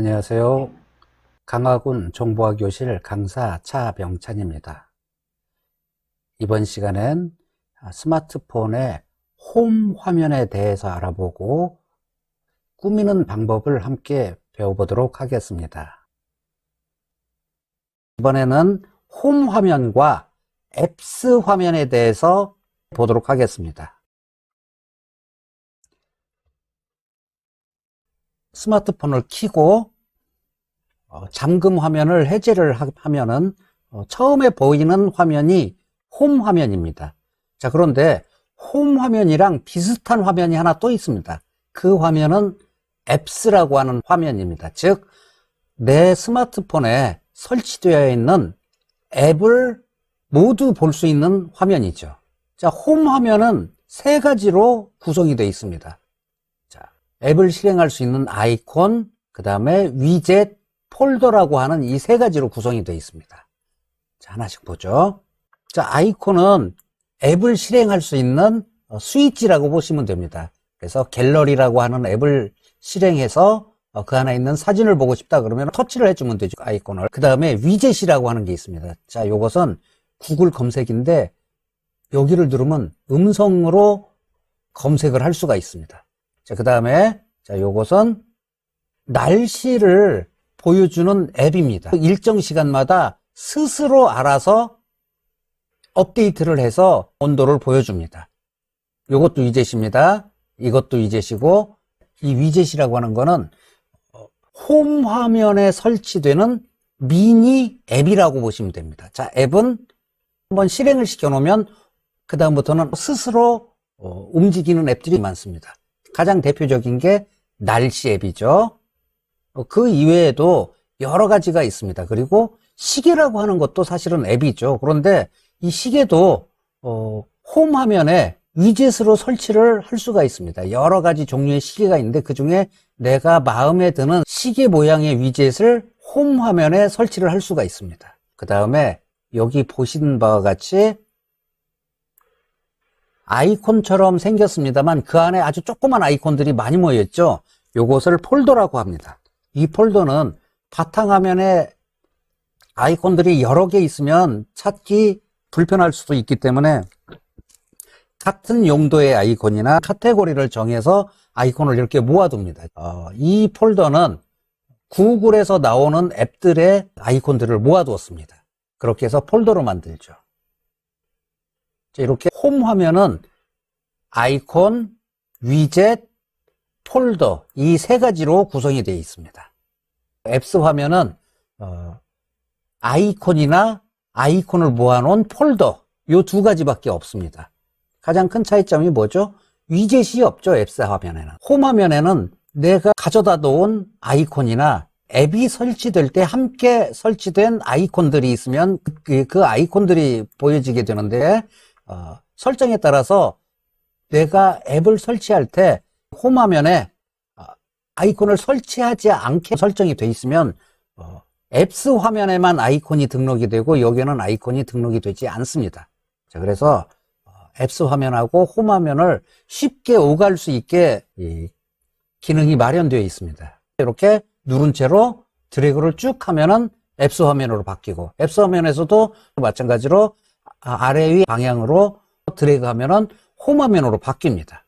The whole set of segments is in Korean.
안녕하세요. 강화군 정보화교실 강사 차병찬입니다. 이번 시간엔 스마트폰의 홈 화면에 대해서 알아보고 꾸미는 방법을 함께 배워보도록 하겠습니다. 이번에는 홈 화면과 앱스 화면에 대해서 보도록 하겠습니다. 스마트폰을 켜고 잠금 화면을 해제를 하면은 처음에 보이는 화면이 홈 화면입니다. 자, 그런데 홈 화면이랑 비슷한 화면이 하나 또 있습니다. 그 화면은 앱스라고 하는 화면입니다. 즉, 내 스마트폰에 설치되어 있는 앱을 모두 볼 수 있는 화면이죠. 자, 홈 화면은 세 가지로 구성이 되어 있습니다. 앱을 실행할 수 있는 아이콘, 그 다음에 위젯, 폴더라고 하는 이 세 가지로 구성이 되어 있습니다. 자, 하나씩 보죠. 자, 아이콘은 앱을 실행할 수 있는 스위치라고 보시면 됩니다. 그래서 갤러리라고 하는 앱을 실행해서 그 안에 있는 사진을 보고 싶다 그러면 터치를 해주면 되죠, 아이콘을. 그 다음에 위젯이라고 하는 게 있습니다. 자, 요것은 구글 검색인데 여기를 누르면 음성으로 검색을 할 수가 있습니다. 자, 그 다음에, 자, 요것은 날씨를 보여주는 앱입니다. 일정 시간마다 스스로 알아서 업데이트를 해서 온도를 보여줍니다. 요것도 위젯입니다. 이것도 위젯이고, 이 위젯이라고 하는 거는 홈 화면에 설치되는 미니 앱이라고 보시면 됩니다. 자, 앱은 한번 실행을 시켜 놓으면 그다음부터는 스스로 움직이는 앱들이 많습니다. 가장 대표적인 게 날씨 앱이죠. 그 이외에도 여러 가지가 있습니다. 그리고 시계라고 하는 것도 사실은 앱이죠. 그런데 이 시계도 홈 화면에 위젯으로 설치를 할 수가 있습니다. 여러 가지 종류의 시계가 있는데 그 중에 내가 마음에 드는 시계 모양의 위젯을 홈 화면에 설치를 할 수가 있습니다. 그 다음에 여기 보시는 바와 같이 아이콘처럼 생겼습니다만 그 안에 아주 조그만 아이콘들이 많이 모여있죠. 요것을 폴더라고 합니다. 이 폴더는 바탕화면에 아이콘들이 여러 개 있으면 찾기 불편할 수도 있기 때문에 같은 용도의 아이콘이나 카테고리를 정해서 아이콘을 이렇게 모아둡니다. 이 폴더는 구글에서 나오는 앱들의 아이콘들을 모아두었습니다. 그렇게 해서 폴더로 만들죠. 이렇게 홈 화면은 아이콘, 위젯, 폴더 이 세 가지로 구성이 되어 있습니다. 앱스 화면은 아이콘이나 아이콘을 모아놓은 폴더 이 두 가지밖에 없습니다. 가장 큰 차이점이 뭐죠? 위젯이 없죠. 앱스 화면에는. 홈 화면에는 내가 가져다 놓은 아이콘이나 앱이 설치될 때 함께 설치된 아이콘들이 있으면 그 아이콘들이 보여지게 되는데 설정에 따라서 내가 앱을 설치할 때 홈 화면에 아이콘을 설치하지 않게 설정이 돼 있으면 앱스 화면에만 아이콘이 등록이 되고 여기는 아이콘이 등록이 되지 않습니다. 자, 그래서 앱스 화면하고 홈 화면을 쉽게 오갈 수 있게 이 기능이 마련되어 있습니다. 이렇게 누른 채로 드래그를 쭉 하면은 앱스 화면으로 바뀌고 앱스 화면에서도 마찬가지로 아래 위 방향으로 드래그 하면은 홈 화면으로 바뀝니다.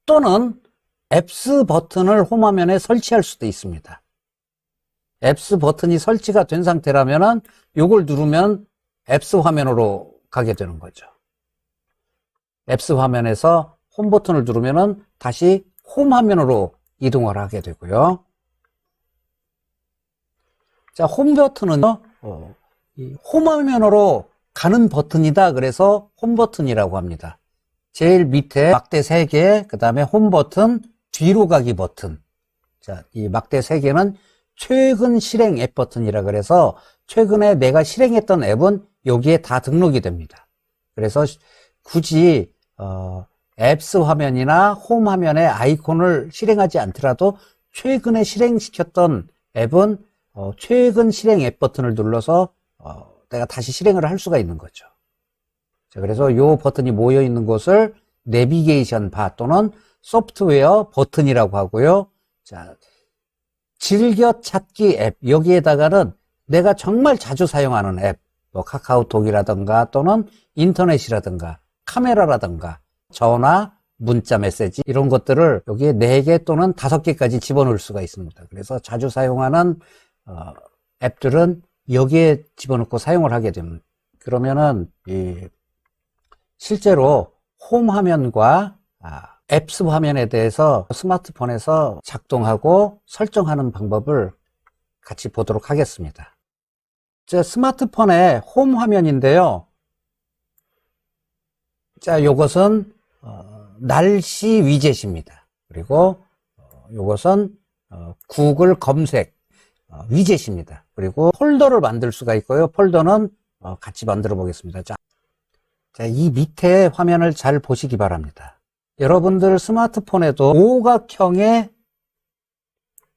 또는 앱스 버튼을 홈 화면에 설치할 수도 있습니다. 앱스 버튼이 설치가 된 상태라면은 요걸 누르면 앱스 화면으로 가게 되는 거죠. 앱스 화면에서 홈 버튼을 누르면은 다시 홈 화면으로 이동을 하게 되고요. 자, 홈 버튼은요, 홈 화면으로 가는 버튼이다. 그래서 홈 버튼이라고 합니다. 제일 밑에 막대 3개, 그 다음에 홈 버튼, 뒤로 가기 버튼. 자, 이 막대 3개는 최근 실행 앱 버튼이라 그래서 최근에 내가 실행했던 앱은 여기에 다 등록이 됩니다. 그래서 굳이 앱스 화면이나 홈 화면에 아이콘을 실행하지 않더라도 최근에 실행시켰던 앱은 최근 실행 앱 버튼을 눌러서 내가 다시 실행을 할 수가 있는 거죠. 자, 그래서 이 버튼이 모여 있는 곳을 내비게이션 바 또는 소프트웨어 버튼이라고 하고요. 자, 즐겨찾기 앱, 여기에다가는 내가 정말 자주 사용하는 앱, 뭐 카카오톡이라든가 또는 인터넷이라든가 카메라라든가 전화, 문자 메시지 이런 것들을 여기에 4개 또는 5개까지 집어넣을 수가 있습니다. 그래서 자주 사용하는 앱들은 여기에 집어넣고 사용을 하게 됩니다. 그러면은 실제로 홈 화면과 앱스 화면에 대해서 스마트폰에서 작동하고 설정하는 방법을 같이 보도록 하겠습니다. 자, 스마트폰의 홈 화면인데요. 자, 요것은 날씨 위젯입니다. 그리고 요것은 구글 검색 위젯입니다. 그리고 폴더를 만들 수가 있고요. 폴더는 같이 만들어 보겠습니다. 자, 이 밑에 화면을 잘 보시기 바랍니다. 여러분들 스마트폰에도 오각형의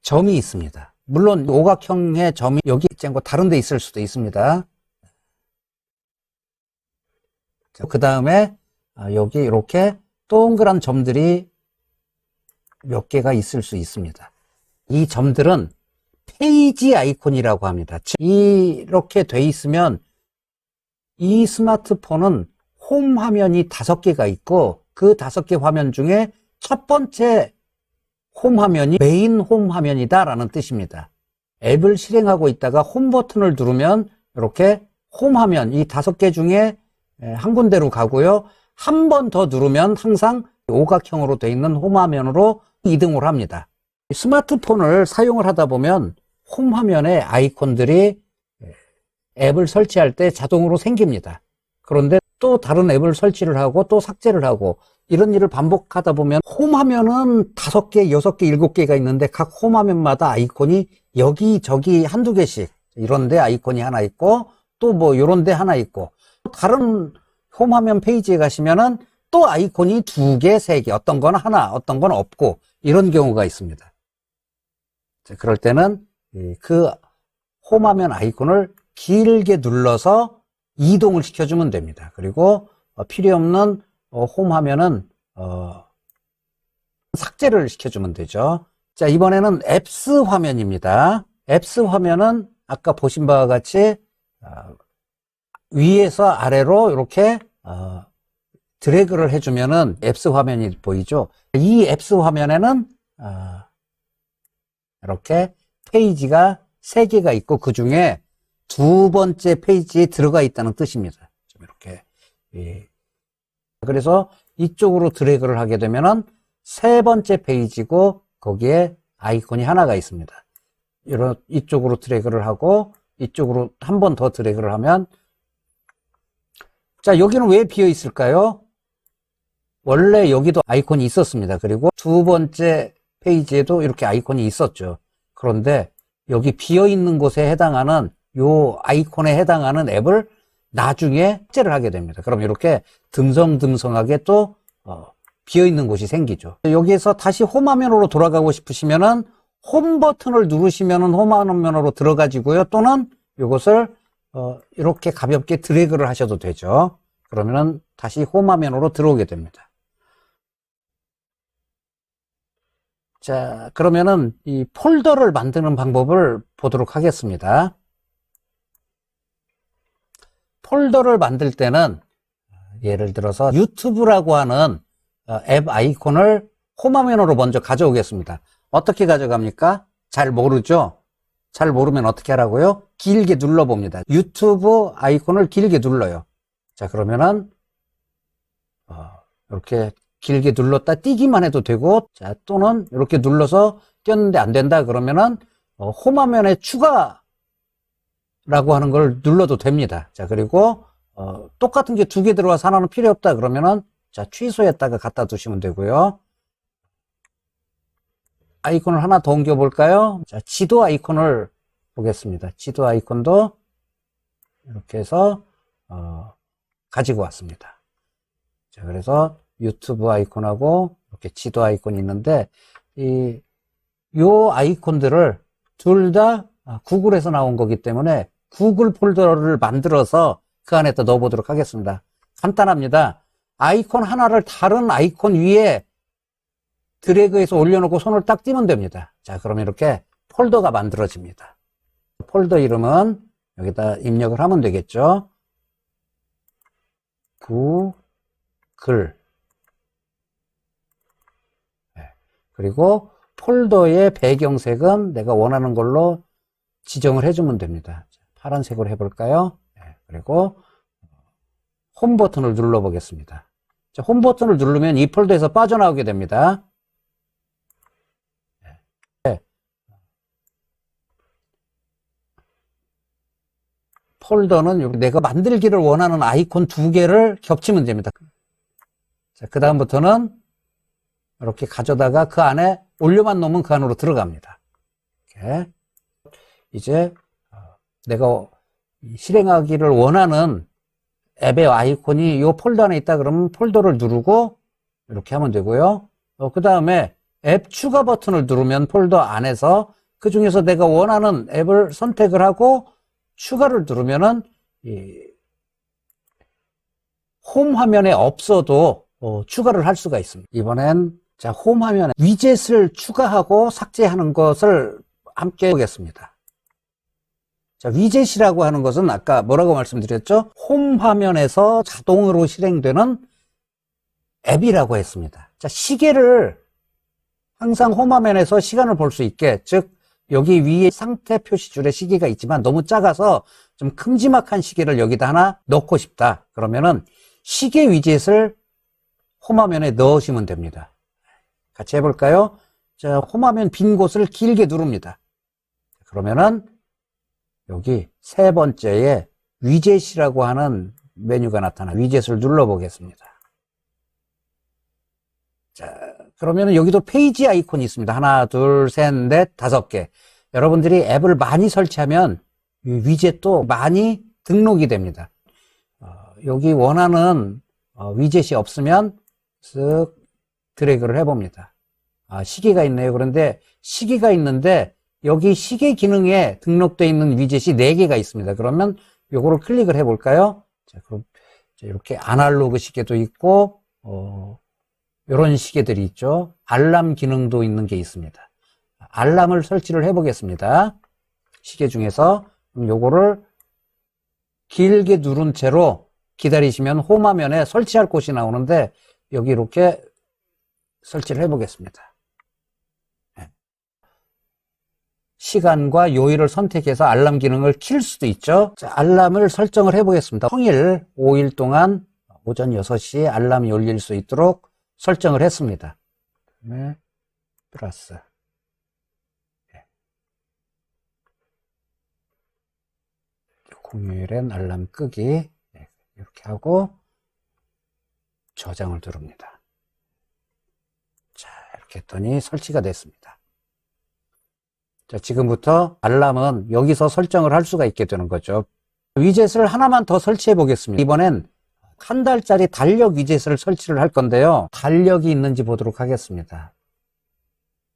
점이 있습니다. 물론 오각형의 점이 여기 있지 않고 다른 데 있을 수도 있습니다. 그 다음에 여기 이렇게 동그란 점들이 몇 개가 있을 수 있습니다. 이 점들은 페이지 아이콘이라고 합니다. 이렇게 돼 있으면 이 스마트폰은 홈 화면이 5개가 있고 그 5개 화면 중에 첫 번째 홈 화면이 메인 홈 화면이다 라는 뜻입니다. 앱을 실행하고 있다가 홈 버튼을 누르면 이렇게 홈 화면 이 5개 중에 한 군데로 가고요. 한 번 더 누르면 항상 오각형으로 되어 있는 홈 화면으로 이동을 합니다. 스마트폰을 사용을 하다 보면 홈 화면에 아이콘들이 앱을 설치할 때 자동으로 생깁니다. 그런데 또 다른 앱을 설치를 하고 또 삭제를 하고 이런 일을 반복하다 보면 홈 화면은 5개, 6개, 7개가 있는데 각 홈 화면마다 아이콘이 여기저기 한두 개씩 이런데 아이콘이 하나 있고 또 뭐 이런데 하나 있고 다른 홈 화면 페이지에 가시면은 또 아이콘이 2개, 3개 어떤 건 하나, 어떤 건 없고 이런 경우가 있습니다. 그럴 때는 그 홈 화면 아이콘을 길게 눌러서 이동을 시켜주면 됩니다. 그리고 필요 없는 홈 화면은 삭제를 시켜주면 되죠. 자, 이번에는 앱스 화면입니다. 앱스 화면은 아까 보신 바와 같이 위에서 아래로 이렇게 드래그를 해주면은 앱스 화면이 보이죠. 이 앱스 화면에는 이렇게 페이지가 3개가 있고 그 중에 2번째 페이지에 들어가 있다는 뜻입니다. 좀 이렇게. 그래서 이쪽으로 드래그를 하게 되면은 3번째 페이지고 거기에 아이콘이 하나가 있습니다. 이쪽으로 드래그를 하고 이쪽으로 한 번 더 드래그를 하면 자, 여기는 왜 비어 있을까요? 원래 여기도 아이콘이 있었습니다. 그리고 2번째 페이지에도 이렇게 아이콘이 있었죠. 그런데 여기 비어 있는 곳에 해당하는 요 아이콘에 해당하는 앱을 나중에 삭제를 하게 됩니다. 그럼 이렇게 듬성듬성하게 또 비어 있는 곳이 생기죠. 여기에서 다시 홈 화면으로 돌아가고 싶으시면은 홈 버튼을 누르시면은 홈 화면으로 들어가지고요. 또는 이것을 이렇게 가볍게 드래그를 하셔도 되죠. 그러면은 다시 홈 화면으로 들어오게 됩니다. 자, 그러면은 이 폴더를 만드는 방법을 보도록 하겠습니다. 폴더를 만들 때는 예를 들어서 유튜브라고 하는 앱 아이콘을 홈 화면으로 먼저 가져오겠습니다. 어떻게 가져갑니까? 잘 모르죠? 잘 모르면 어떻게 하라고요? 길게 눌러봅니다. 유튜브 아이콘을 길게 눌러요. 자, 그러면은 이렇게 길게 눌렀다 띄기만 해도 되고, 자, 또는 이렇게 눌러서 띄었는데 안 된다 그러면은 홈 화면에 추가라고 하는 걸 눌러도 됩니다. 자, 그리고 똑같은 게 2개 들어와서 하나는 필요 없다 그러면은 자, 취소했다가 갖다 두시면 되고요. 아이콘을 하나 더 옮겨 볼까요? 자, 지도 아이콘을 보겠습니다. 지도 아이콘도 이렇게 해서 가지고 왔습니다. 자, 그래서 유튜브 아이콘하고 이렇게 지도 아이콘이 있는데 요 아이콘들을 둘 다 구글에서 나온 거기 때문에 구글 폴더를 만들어서 그 안에다 넣어 보도록 하겠습니다. 간단합니다. 아이콘 하나를 다른 아이콘 위에 드래그해서 올려놓고 손을 딱 띄면 됩니다. 자, 그러면 이렇게 폴더가 만들어집니다. 폴더 이름은 여기다 입력을 하면 되겠죠. 구글. 그리고 폴더의 배경색은 내가 원하는 걸로 지정을 해주면 됩니다. 파란색으로 해볼까요? 그리고 홈 버튼을 눌러보겠습니다. 홈 버튼을 누르면 이 폴더에서 빠져나오게 됩니다. 폴더는 내가 만들기를 원하는 아이콘 2개를 겹치면 됩니다. 그 다음부터는 이렇게 가져다가 그 안에 올려만 놓으면 그 안으로 들어갑니다. 이렇게. 이제 내가 실행하기를 원하는 앱의 아이콘이 이 폴더 안에 있다 그러면 폴더를 누르고 이렇게 하면 되고요. 그 다음에 앱 추가 버튼을 누르면 폴더 안에서 그 중에서 내가 원하는 앱을 선택을 하고 추가를 누르면은 홈 화면에 없어도 추가를 할 수가 있습니다. 이번엔 자, 홈 화면에 위젯을 추가하고 삭제하는 것을 함께 보겠습니다. 자, 위젯이라고 하는 것은 아까 뭐라고 말씀드렸죠? 홈 화면에서 자동으로 실행되는 앱이라고 했습니다. 자, 시계를 항상 홈 화면에서 시간을 볼 수 있게, 즉 여기 위에 상태 표시줄에 시계가 있지만 너무 작아서 좀 큼지막한 시계를 여기다 하나 넣고 싶다. 그러면은 시계 위젯을 홈 화면에 넣으시면 됩니다. 같이 해볼까요? 자, 홈 화면 빈 곳을 길게 누릅니다. 그러면은 여기 세 번째에 위젯이라고 하는 메뉴가 나타나 위젯을 눌러보겠습니다. 자, 그러면은 여기도 페이지 아이콘이 있습니다. 하나, 둘, 셋, 넷, 5개. 여러분들이 앱을 많이 설치하면 이 위젯도 많이 등록이 됩니다. 여기 원하는 위젯이 없으면 쓱 드래그를 해봅니다. 시계가 있네요. 그런데 시계가 있는데 여기 시계 기능에 등록되어 있는 위젯이 4개가 있습니다. 그러면 요거를 클릭을 해볼까요? 자, 그럼 이렇게 아날로그 시계도 있고 이런 시계들이 있죠. 알람 기능도 있는 게 있습니다. 알람을 설치를 해보겠습니다. 시계 중에서 요거를 길게 누른 채로 기다리시면 홈 화면에 설치할 곳이 나오는데 여기 이렇게 설치를 해보겠습니다. 시간과 요일을 선택해서 알람 기능을 킬 수도 있죠. 자, 알람을 설정을 해보겠습니다. 평일 5일 동안 오전 6시에 알람이 울릴 수 있도록 설정을 했습니다. 그다음에 플러스 공휴일엔 알람 끄기 이렇게 하고 저장을 누릅니다. 자, 이렇게 했더니 설치가 됐습니다. 자, 지금부터 알람은 여기서 설정을 할 수가 있게 되는 거죠. 위젯을 하나만 더 설치해 보겠습니다. 이번엔 한 달짜리 달력 위젯을 설치를 할 건데요. 달력이 있는지 보도록 하겠습니다.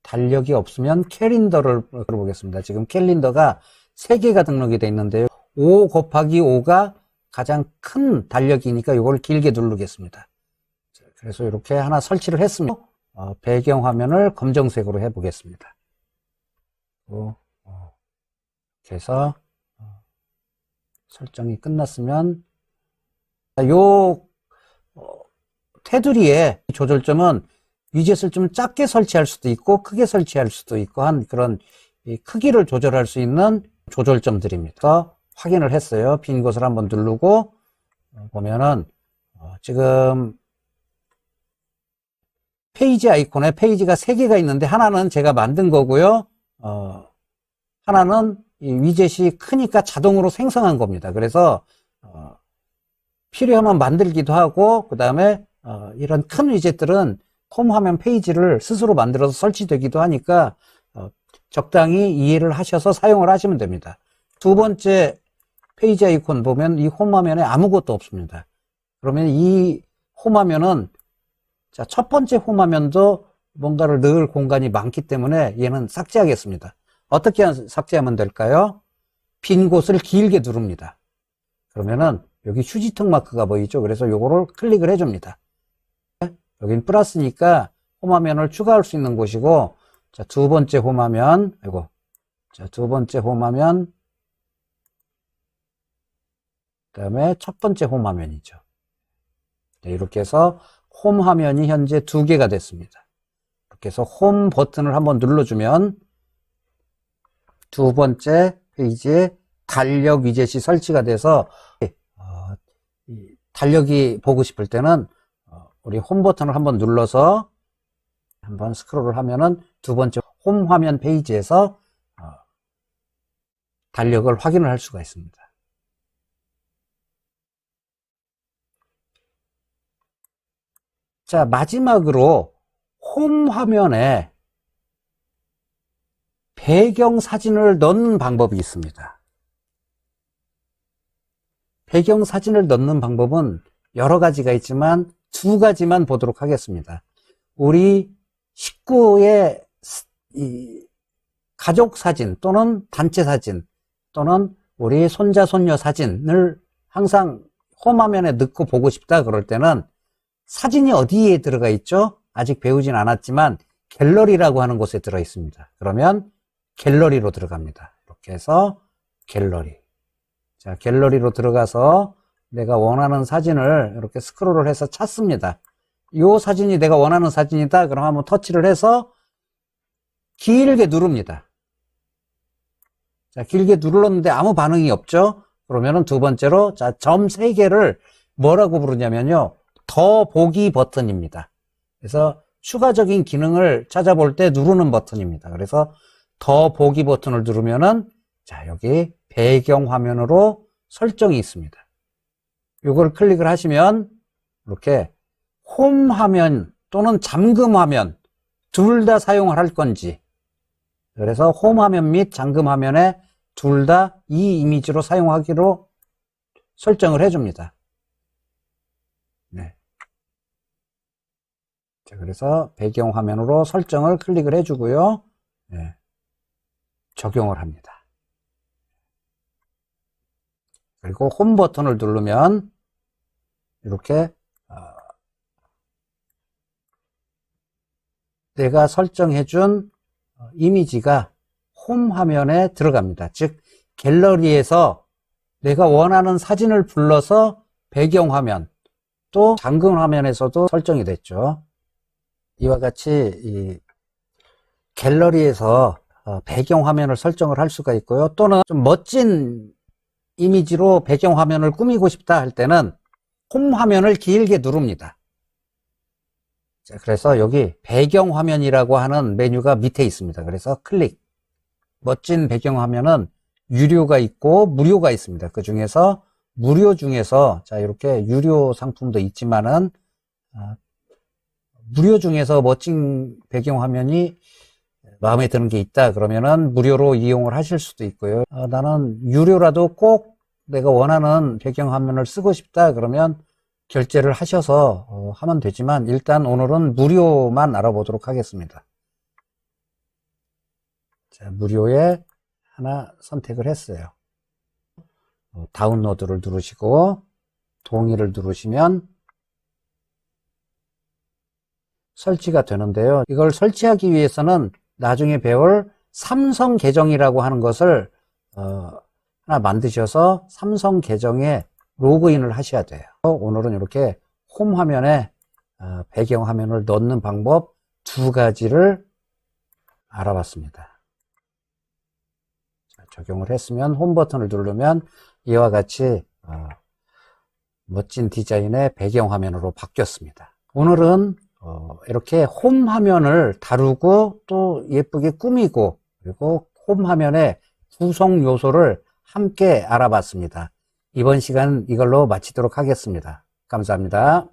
달력이 없으면 캘린더를 걸어보겠습니다. 지금 캘린더가 3개가 등록이 되어 있는데요. 5 곱하기 5가 가장 큰 달력이니까 이걸 길게 누르겠습니다. 그래서 이렇게 하나 설치를 했습니다. 배경 화면을 검정색으로 해보겠습니다. 이렇게 해서 설정이 끝났으면 요 테두리의 조절점은 위젯을 좀 작게 설치할 수도 있고 크게 설치할 수도 있고 한 그런 크기를 조절할 수 있는 조절점들입니다. 확인을 했어요. 빈 곳을 한번 누르고 보면은 지금 페이지 아이콘에 페이지가 3개가 있는데 하나는 제가 만든 거고요. 하나는 이 위젯이 크니까 자동으로 생성한 겁니다. 그래서 필요하면 만들기도 하고 그 다음에 이런 큰 위젯들은 홈 화면 페이지를 스스로 만들어서 설치되기도 하니까 적당히 이해를 하셔서 사용을 하시면 됩니다. 두 번째 페이지 아이콘 보면 이 홈 화면에 아무것도 없습니다. 그러면 이 홈 화면은 자, 첫 번째 홈 화면도 뭔가를 넣을 공간이 많기 때문에 얘는 삭제하겠습니다. 어떻게 삭제하면 될까요? 빈 곳을 길게 누릅니다. 그러면은 여기 휴지통 마크가 보이죠? 그래서 요거를 클릭을 해줍니다. 여긴 플러스니까 홈 화면을 추가할 수 있는 곳이고, 자, 두 번째 홈 화면, 아이고, 자, 두 번째 홈 화면, 그 다음에 첫 번째 홈 화면이죠. 네, 이렇게 해서 홈 화면이 현재 2개가 됐습니다. 이렇게 해서 홈 버튼을 한번 눌러주면 두 번째 페이지에 달력 위젯이 설치가 돼서 달력이 보고 싶을 때는 우리 홈 버튼을 한번 눌러서 한번 스크롤을 하면은 두 번째 홈 화면 페이지에서 달력을 확인을 할 수가 있습니다. 자, 마지막으로 홈 화면에 배경 사진을 넣는 방법이 있습니다. 배경 사진을 넣는 방법은 여러 가지가 있지만 2가지만 보도록 하겠습니다. 우리 식구의 가족 사진 또는 단체 사진 또는 우리 손자 손녀 사진을 항상 홈 화면에 넣고 보고 싶다 그럴 때는 사진이 어디에 들어가 있죠? 아직 배우진 않았지만 갤러리라고 하는 곳에 들어 있습니다. 그러면 갤러리로 들어갑니다. 이렇게 해서 갤러리. 자, 갤러리로 들어가서 내가 원하는 사진을 이렇게 스크롤을 해서 찾습니다. 이 사진이 내가 원하는 사진이다. 그럼 한번 터치를 해서 길게 누릅니다. 자, 길게 눌렀는데 아무 반응이 없죠? 그러면은 두 번째로, 자, 점 3개를 뭐라고 부르냐면요. 더 보기 버튼입니다. 그래서 추가적인 기능을 찾아볼 때 누르는 버튼입니다. 그래서 더 보기 버튼을 누르면은, 자, 여기 배경 화면으로 설정이 있습니다. 이걸 클릭을 하시면 이렇게 홈 화면 또는 잠금 화면 둘 다 사용을 할 건지, 그래서 홈 화면 및 잠금 화면에 둘 다 이 이미지로 사용하기로 설정을 해줍니다. 네. 자, 그래서 배경 화면으로 설정을 클릭을 해주고요. 네. 적용을 합니다. 그리고 홈 버튼을 누르면 이렇게 내가 설정해준 이미지가 홈 화면에 들어갑니다. 즉 갤러리에서 내가 원하는 사진을 불러서 배경 화면 또 잠금 화면에서도 설정이 됐죠. 이와 같이 이 갤러리에서 배경 화면을 설정을 할 수가 있고요. 또는 좀 멋진 이미지로 배경 화면을 꾸미고 싶다 할 때는 홈 화면을 길게 누릅니다. 자, 그래서 여기 배경 화면이라고 하는 메뉴가 밑에 있습니다. 그래서 클릭. 멋진 배경 화면은 유료가 있고 무료가 있습니다. 그 중에서 무료 중에서, 자, 이렇게 유료 상품도 있지만은 무료 중에서 멋진 배경 화면이 마음에 드는 게 있다 그러면은 무료로 이용을 하실 수도 있고요. 나는 유료라도 꼭 내가 원하는 배경 화면을 쓰고 싶다 그러면 결제를 하셔서 하면 되지만 일단 오늘은 무료만 알아보도록 하겠습니다. 자, 무료에 하나 선택을 했어요. 다운로드를 누르시고 동의를 누르시면 설치가 되는데요. 이걸 설치하기 위해서는 나중에 배울 삼성 계정이라고 하는 것을 하나 만드셔서 삼성 계정에 로그인을 하셔야 돼요. 오늘은 이렇게 홈 화면에 배경 화면을 넣는 방법 2가지를 알아봤습니다. 자, 적용을 했으면 홈 버튼을 누르면 이와 같이 멋진 디자인의 배경 화면으로 바뀌었습니다. 오늘은 이렇게 홈 화면을 다루고 또 예쁘게 꾸미고 그리고 홈 화면의 구성 요소를 함께 알아봤습니다. 이번 시간 이걸로 마치도록 하겠습니다. 감사합니다.